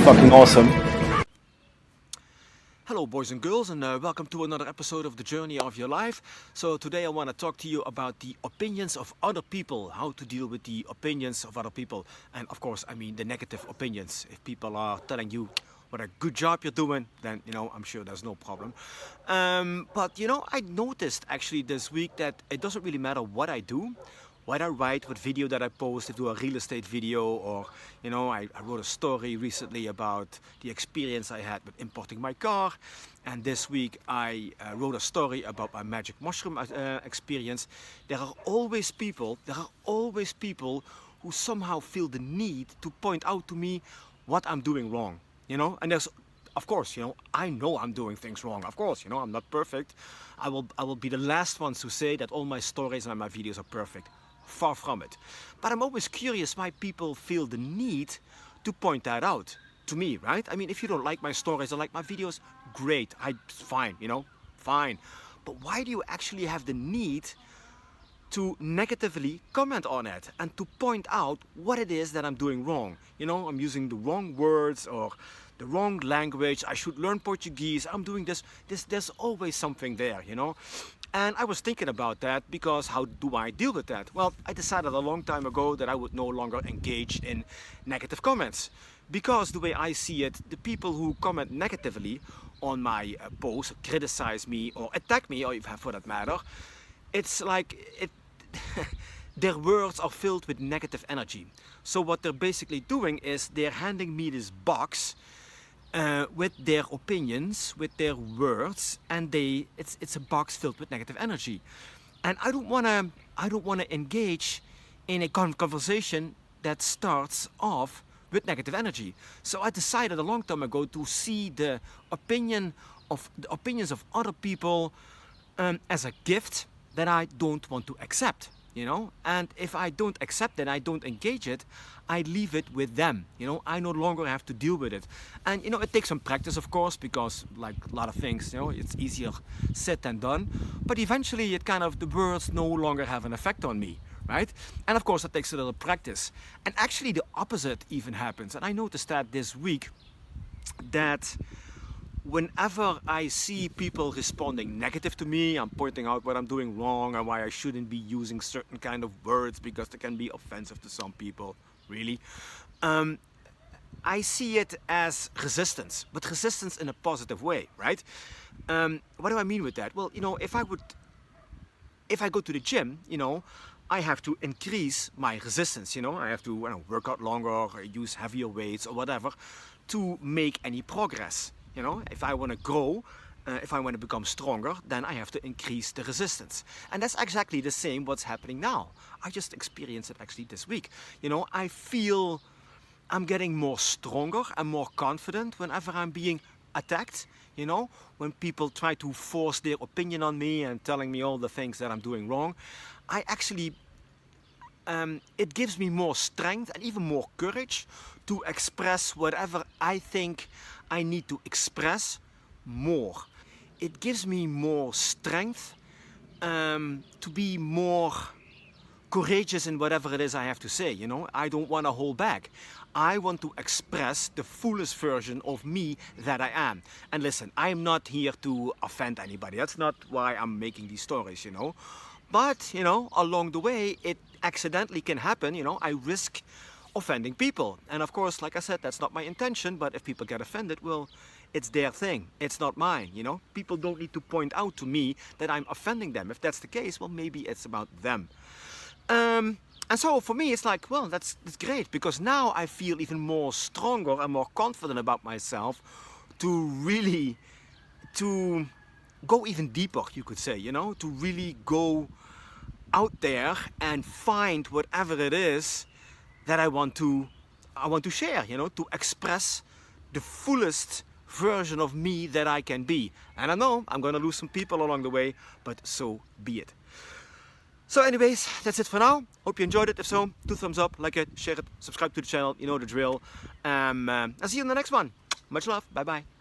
fucking awesome. Hello boys and girls, and welcome to another episode of The Journey of Your Life. So today I want to talk to you about the opinions of other people, how to deal with the opinions of other people. And of course, I mean the negative opinions. If people are telling you what a good job you're doing, then, I'm sure there's no problem. But, I noticed actually this week that it doesn't really matter what I do, what I write, what video that I post, if I do a real estate video, or, I wrote a story recently about the experience I had with importing my car. And this week I wrote a story about my magic mushroom experience. There are always people who somehow feel the need to point out to me what I'm doing wrong, and there's, of course, I know I'm doing things wrong. Of course, I'm not perfect. I will be the last one to say that all my stories and my videos are perfect. Far from it. But I'm always curious why people feel the need to point that out to me, right? I mean, if you don't like my stories or like my videos, great. Fine, fine. But why do you actually have the need to negatively comment on it and to point out what it is that I'm doing wrong? I'm using the wrong words or the wrong language. I should learn Portuguese. I'm doing this. There's always something there, And I was thinking about that because how do I deal with that? Well, I decided a long time ago that I would no longer engage in negative comments. Because the way I see it, the people who comment negatively on my posts, criticize me or attack me, or even for that matter, it's like their words are filled with negative energy. So what they're basically doing is they're handing me this box with their opinions, with their words, and it's a box filled with negative energy. And I don't wanna engage in a conversation that starts off with negative energy. So I decided a long time ago to see the opinions of other people as a gift that I don't want to accept. And if I don't accept it, I don't engage it, I leave it with them. I no longer have to deal with it. And it takes some practice, of course, because like a lot of things, it's easier said than done. But eventually the words no longer have an effect on me, right? And of course, it takes a little practice. And actually the opposite even happens. And I noticed that this week, that whenever I see people responding negative to me, I'm pointing out what I'm doing wrong and why I shouldn't be using certain kind of words because they can be offensive to some people, really. I see it as resistance, but resistance in a positive way, right? What do I mean with that? Well, if I go to the gym, I have to increase my resistance, I have to work out longer, or use heavier weights or whatever to make any progress. If I want to grow, if I want to become stronger, then I have to increase the resistance. And that's exactly the same what's happening now. I just experienced it actually this week. I feel I'm getting more stronger and more confident whenever I'm being attacked. When people try to force their opinion on me and telling me all the things that I'm doing wrong, I actually it gives me more strength and even more courage to express whatever I think I need to express more. It gives me more strength to be more courageous in whatever it is I have to say. I don't want to hold back. I want to express the fullest version of me that I am. And listen, I'm not here to offend anybody. That's not why I'm making these stories, But, along the way, it accidentally can happen. I risk offending people. And of course, like I said, that's not my intention. But if people get offended, well, it's their thing. It's not mine, People don't need to point out to me that I'm offending them. If that's the case, well, maybe it's about them. And so for me, it's like, well, that's great. Because now I feel even more stronger and more confident about myself to go even deeper, you could say, to really go out there and find whatever it is that I want to share, to express the fullest version of me that I can be. And I know I'm going to lose some people along the way, but so be it. So anyways, that's it for now. Hope you enjoyed it. If so, 2 thumbs up, like it, share it, subscribe to the channel, you know the drill. I'll see you in the next one. Much love. Bye bye.